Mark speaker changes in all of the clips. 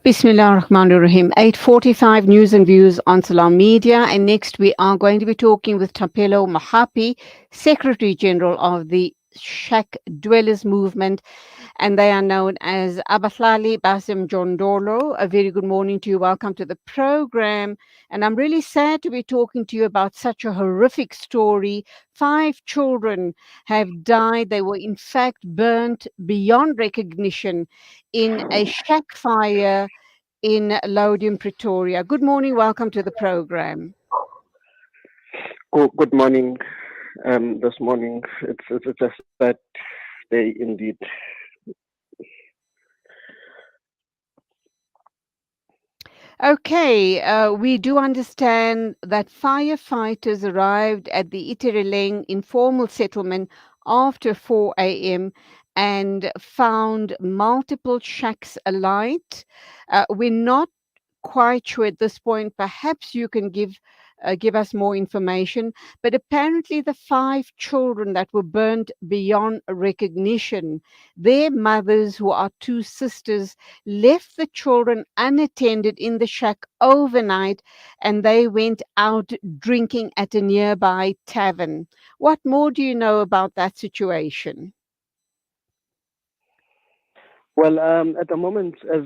Speaker 1: Bismillah ar-Rahman ar-Rahim. 8:45 news and views on Salam Media. And next we are going to be talking with Thapelo Mohapi, Secretary General of the Shack Dwellers Movement, and they are known as Abahlali, baseMjondolo. A very good morning to you. Welcome to the program. And I'm really sad to be talking to you about such a horrific story. 5 children have died. They were in fact burnt beyond recognition in a shack fire in Laudium, Pretoria. Good morning. Welcome to the program.
Speaker 2: Good morning. This morning, it's a sad day indeed.
Speaker 1: Okay, we do understand that firefighters arrived at the Itereleng informal settlement after 4 a.m. and found multiple shacks alight. We're not quite sure at this point. Perhaps you can give us more information. But apparently, the 5 children that were burnt beyond recognition, their mothers, who are 2 sisters, left the children unattended in the shack overnight, and they went out drinking at a nearby tavern. What more do you know about that situation?
Speaker 2: Well, at the moment, as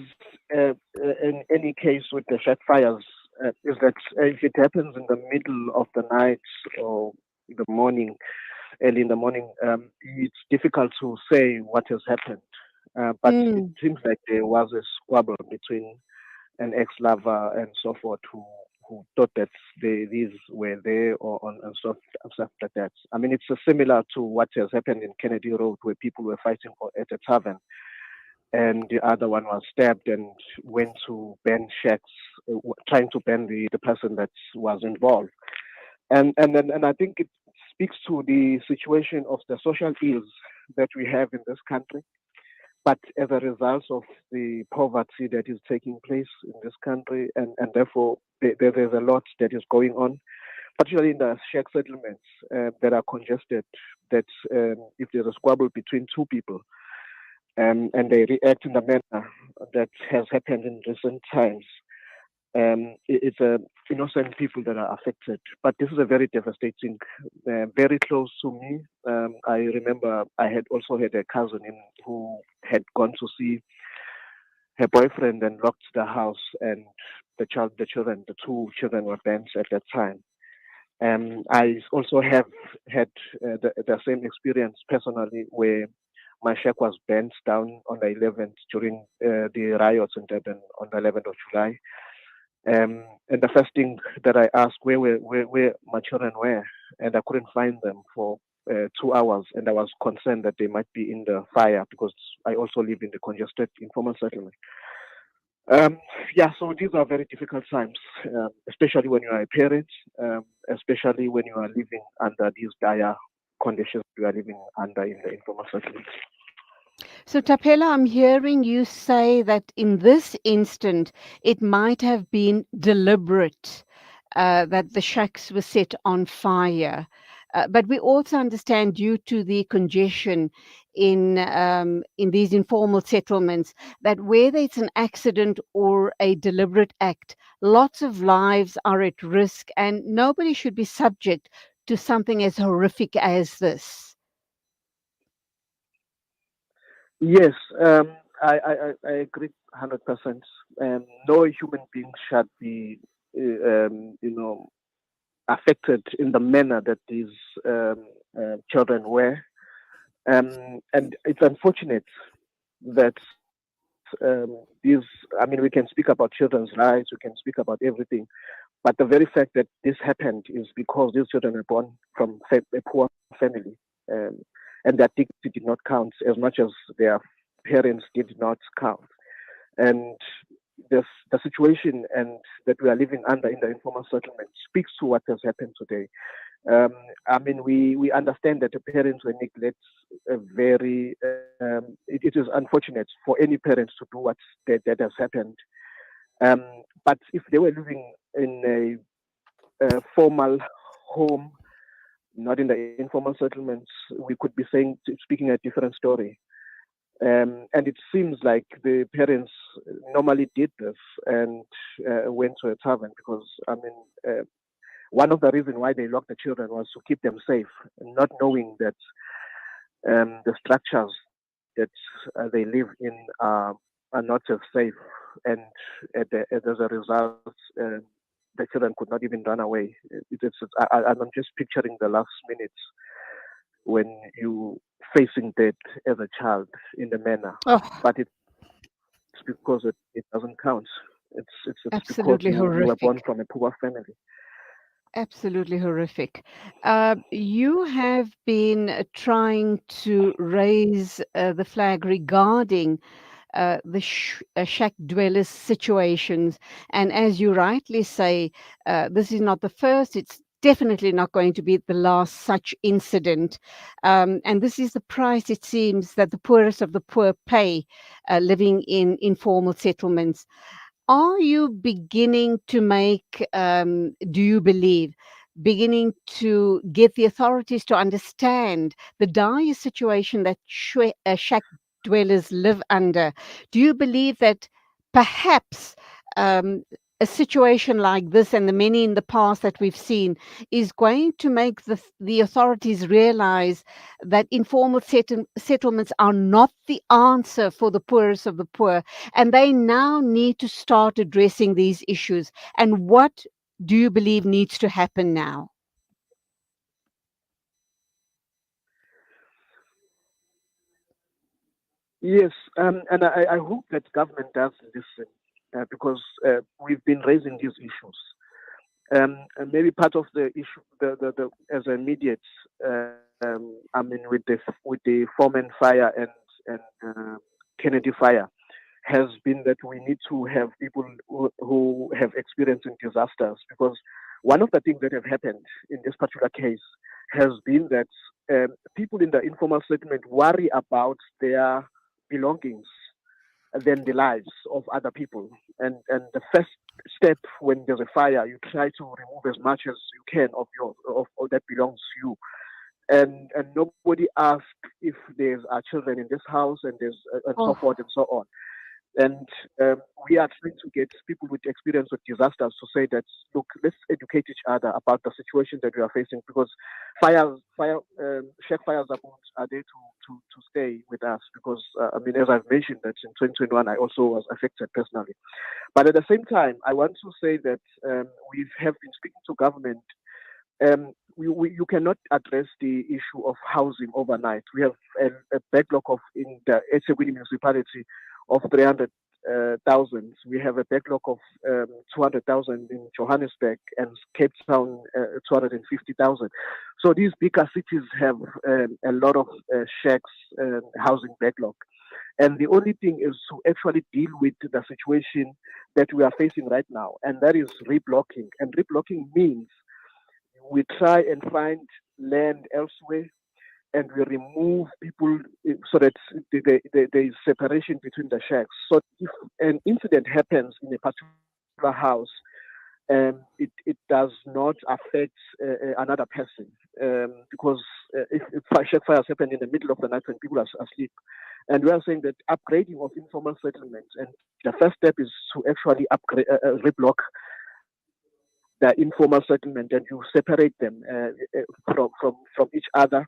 Speaker 2: in any case with the shack fires, is that if it happens in the middle of the night or the morning, early in the morning, it's difficult to say what has happened. But it
Speaker 1: Mm,
Speaker 2: seems like there was a squabble between an ex-lover and so forth who thought that these were there or on and stuff like that. I mean, it's similar to what has happened in Kennedy Road where people were fighting at a tavern and the other one was stabbed and went to ban shacks, trying to ban the person that was involved. And I think it speaks to the situation of the social ills that we have in this country. But as a result of the poverty that is taking place in this country, and therefore there's a lot that is going on, particularly in the shack settlements that are congested, that if there's a squabble between 2 people, and they react in the manner that has happened in recent times, it's innocent people that are affected. But this is a very devastating, very close to me. I remember I had also had a cousin who had gone to see her boyfriend and locked the house, and the 2 children were burnt at that time. I also have had the same experience personally where my shack was burnt down on the 11th during the riots in Durban on the 11th of July. And the first thing that I asked where my children were, and I couldn't find them for 2 hours, and I was concerned that they might be in the fire because I also live in the congested informal settlement. Um, yeah, so these are very difficult times, especially when you are a parent, especially when you are living under these dire conditions we are living under in the informal settlement.
Speaker 1: So, Tapela, I'm hearing you say that in this instant, it might have been deliberate that the shacks were set on fire. But we also understand, due to the congestion in these informal settlements, that whether it's an accident or a deliberate act, lots of lives are at risk, and nobody should be subject to something as horrific as this.
Speaker 2: Yes, I agree 100%. No human being should be, affected in the manner that these children were. And it's unfortunate that these, I mean, we can speak about children's rights, we can speak about everything, but the very fact that this happened is because these children were born from a poor family, um, and their dignity did not count as much as their parents did not count. And the situation and that we are living under in the informal settlement speaks to what has happened today. Um, I mean, we understand that the parents were neglected very. It is unfortunate for any parents to do that has happened. Um, but if they were living in a formal home, not in the informal settlements, we could be speaking a different story. And it seems like the parents normally did this and went to a tavern because, I mean, one of the reasons why they locked the children was to keep them safe, not knowing that the structures that they live in are not as safe. And as a result, the children could not even run away. I'm just picturing the last minutes when you facing death as a child in the manner,
Speaker 1: Oh,
Speaker 2: but it's because it doesn't count. It's because you
Speaker 1: absolutely
Speaker 2: were born from a
Speaker 1: horrific.
Speaker 2: poor family.
Speaker 1: Absolutely horrific. You have been trying to raise the flag regarding the shack dwellers situations. And as you rightly say, this is not the first, it's definitely not going to be the last such incident. And this is the price, it seems, that the poorest of the poor pay living in informal settlements. Are you beginning to make, do you believe, beginning to get the authorities to understand the dire situation that shack dwellers live under? Do you believe that perhaps um, a situation like this and the many in the past that we've seen is going to make the authorities realize that informal settlements are not the answer for the poorest of the poor, and they now need to start addressing these issues? And what do you believe needs to happen now?
Speaker 2: Yes, and I hope that government does listen because we've been raising these issues. And maybe part of the issue, the as immediate, I mean, with the Foreman fire and Kennedy fire, has been that we need to have people who have experience in disasters because one of the things that have happened in this particular case has been that people in the informal settlement worry about their belongings than the lives of other people. And the first step when there's a fire, you try to remove as much as you can of that belongs to you. And nobody asks if there's children in this house and so
Speaker 1: Oh,
Speaker 2: forth and so on. And we are trying to get people with experience with disasters to say that, look, let's educate each other about the situation that we are facing because shack fires are there to stay with us because, I mean, as I've mentioned that in 2021, I also was affected personally. But at the same time, I want to say that we have been speaking to government. You cannot address the issue of housing overnight. We have a backlog of in the eThekwini municipality of 300,000. We have a backlog of 200,000 in Johannesburg and Cape Town 250,000. So these bigger cities have a lot of shacks housing backlog. And the only thing is to actually deal with the situation that we are facing right now, and that is reblocking. And reblocking means we try and find land elsewhere and we remove people so that there is separation between the shacks. So if an incident happens in a particular house, it does not affect another person because if shack fires happen in the middle of the night when people are asleep, and we are saying that upgrading of informal settlements, and the first step is to actually upgrade, reblock the informal settlement, and you separate them from each other,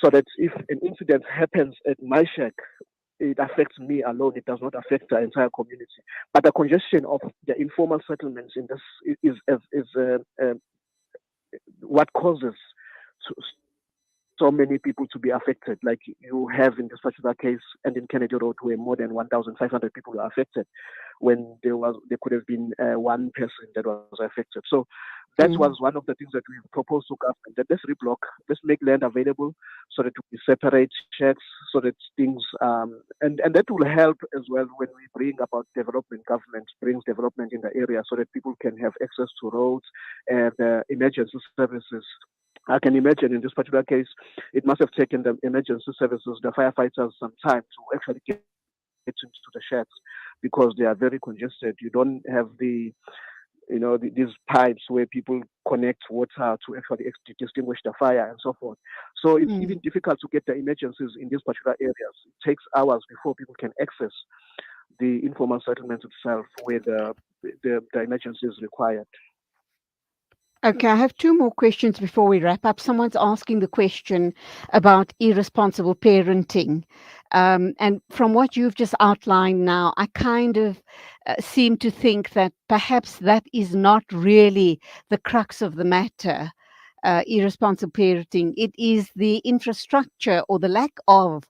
Speaker 2: so that if an incident happens at my shack, it affects me alone. It does not affect the entire community. But the congestion of the informal settlements in this is what causes so many people to be affected. Like you have in this particular case and in Kennedy Road, where more than 1,500 people were affected, when there could have been one person that was affected. So that was
Speaker 1: mm,
Speaker 2: one of the things that we proposed to government, that let's reblock, let's make land available so that we separate shacks, so that things and that will help as well when we bring about development. Government brings development in the area so that people can have access to roads and emergency services. I can imagine in this particular case, it must have taken the emergency services, the firefighters, some time to actually get into the shacks because they are very congested. You don't have these pipes where people connect water to actually distinguish the fire and so forth. So it's
Speaker 1: Mm.
Speaker 2: even difficult to get the emergencies in these particular areas. It takes hours before people can access the informal settlement itself where the emergency is required.
Speaker 1: Okay, I have two more questions before we wrap up. Someone's asking the question about irresponsible parenting. And from what you've just outlined now, I kind of seem to think that perhaps that is not really the crux of the matter. Irresponsible parenting. It is the infrastructure or the lack of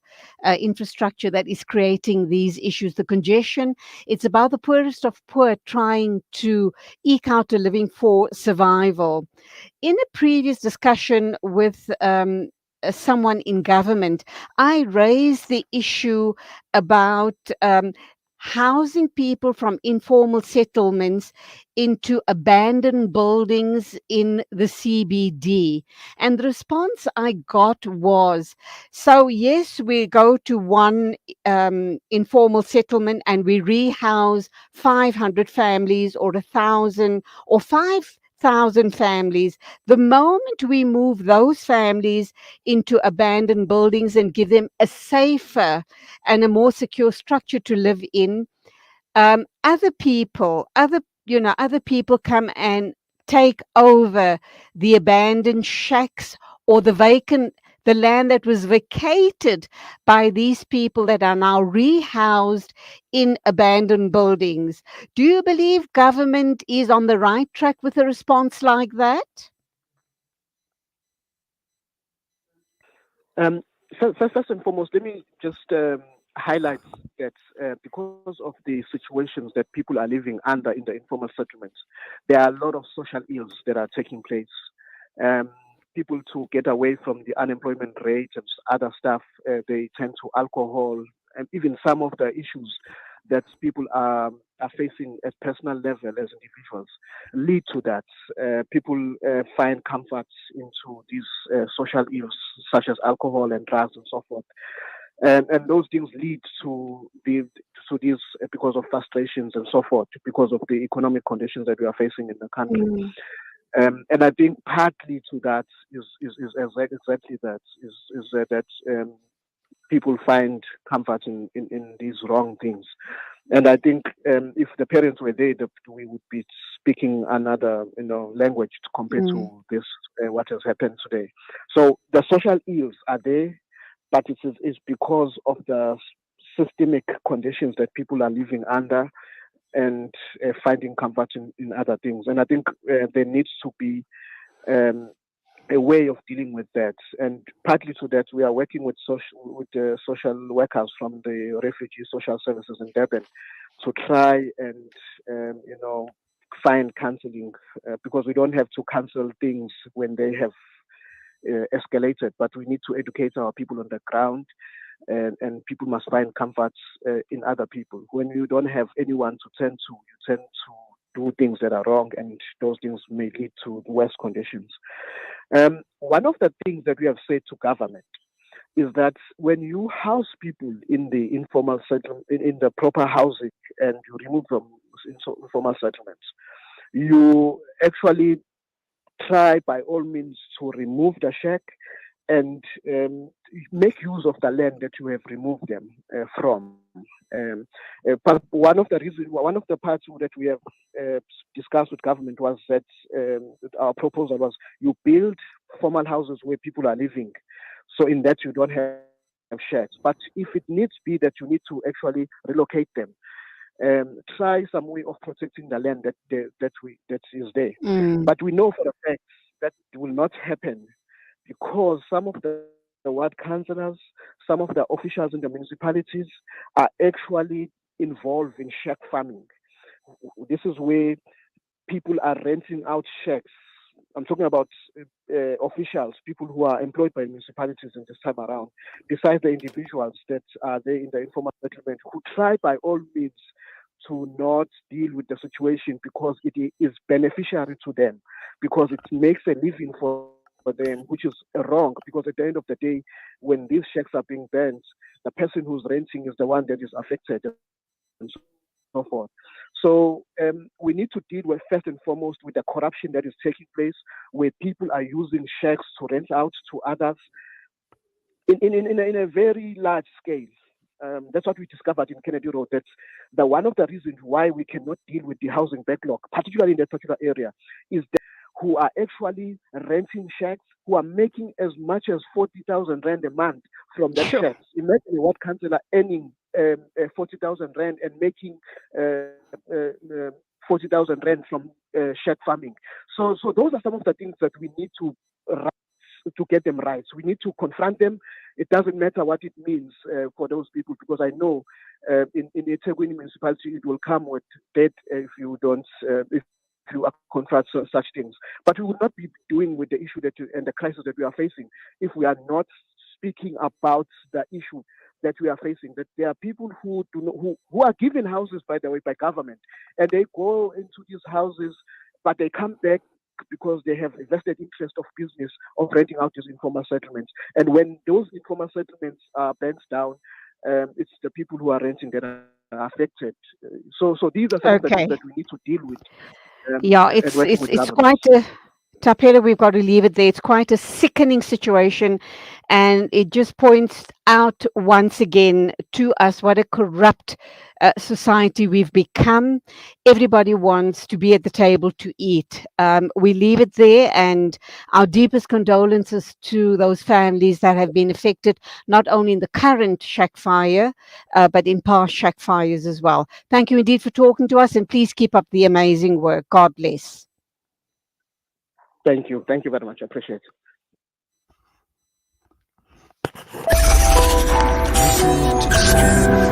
Speaker 1: infrastructure that is creating these issues, the congestion. It's about the poorest of poor trying to eke out a living for survival. In a previous discussion with someone in government, I raised the issue about housing people from informal settlements into abandoned buildings in the CBD. And the response I got was, so yes, we go to one informal settlement and we rehouse 500 families or 1,000 or 5,000 families. The moment we move those families into abandoned buildings and give them a safer and a more secure structure to live in, other people come and take over the abandoned shacks or the land that was vacated by these people that are now rehoused in abandoned buildings. Do you believe government is on the right track with a response like that?
Speaker 2: Um, first and foremost, let me just highlight that because of the situations that people are living under in the informal settlements, there are a lot of social ills that are taking place. Um, People, to get away from the unemployment rate and other stuff, they turn to alcohol, and even some of the issues that people are facing at personal level as individuals lead to that. People find comfort into these social ills such as alcohol and drugs and so forth, and those things lead to these because of frustrations and so forth, because of the economic conditions that we are facing in the country.
Speaker 1: Mm,
Speaker 2: And I think partly to that is exactly that is that people find comfort in these wrong things. And I think if the parents were there, we would be speaking another language compared
Speaker 1: mm,
Speaker 2: to this what has happened today. So the social ills are there, but it's because of the systemic conditions that people are living under and finding comfort in other things. And I think there needs to be um, a way of dealing with that. And partly to that, we are working with the social workers from the refugee social services in Durban to try and find counseling because we don't have to cancel things when they have escalated, but we need to educate our people on the ground, and people must find comfort in other people. When you don't have anyone to turn to, you tend to do things that are wrong, and those things may lead to worse conditions. One of the things that we have said to government is that when you house people in the informal settlement, in the proper housing, and you remove them in informal settlements, you actually try by all means to remove the shack and make use of the land that you have removed them from. But one of the parts that we have discussed with government was that our proposal was you build formal houses where people are living, so in that you don't have shacks. But if it needs be that you need to actually relocate them, try some way of protecting the land that is there.
Speaker 1: mm,
Speaker 2: But we know for a fact that will not happen because some of the ward councillors, some of the officials in the municipalities are actually involved in shack farming. This is where people are renting out shacks. I'm talking about officials, people who are employed by municipalities in this time around, besides the individuals that are there in the informal settlement who try by all means to not deal with the situation because it is beneficiary to them, because it makes a living for them, which is wrong. Because at the end of the day, when these shacks are being burnt, the person who's renting is the one that is affected and so forth. So So we need to deal with, first and foremost, with the corruption that is taking place, where people are using shacks to rent out to others in a very large scale. That's what we discovered in Kennedy Road. That's one of the reasons why we cannot deal with the housing backlog, particularly in that particular area, is that who are actually renting shacks, who are making as much as 40,000 rand a month from that
Speaker 1: Sure.
Speaker 2: shack. Imagine what councillor earning 40,000 rand and making 40,000 rand from shack farming. So those are some of the things that we need to get them right. So we need to confront them. It doesn't matter what it means for those people, because I know in the eThekwini municipality it will come with debt if you don't if you confront such things. But we will not be doing with the issue and the crisis that we are facing if we are not speaking about the issue that we are facing. That there are people who who are given houses, by the way, by government, and they go into these houses, but they come back because they have a vested interest of business of renting out these informal settlements. And when those informal settlements are burnt down, it's the people who are renting that are affected. So these are some of the things that
Speaker 1: Okay.
Speaker 2: we need to deal with,
Speaker 1: Yeah,
Speaker 2: and working with
Speaker 1: it's
Speaker 2: governments.
Speaker 1: quite a Tapelo, we've got to leave it there. It's quite a sickening situation, and it just points out once again to us what a corrupt society we've become. Everybody wants to be at the table to eat. We leave it there, and our deepest condolences to those families that have been affected, not only in the current shack fire, but in past shack fires as well. Thank you indeed for talking to us, and please keep up the amazing work. God bless.
Speaker 2: Thank you. Thank you very much. I appreciate it.
Speaker 3: Listening to Stream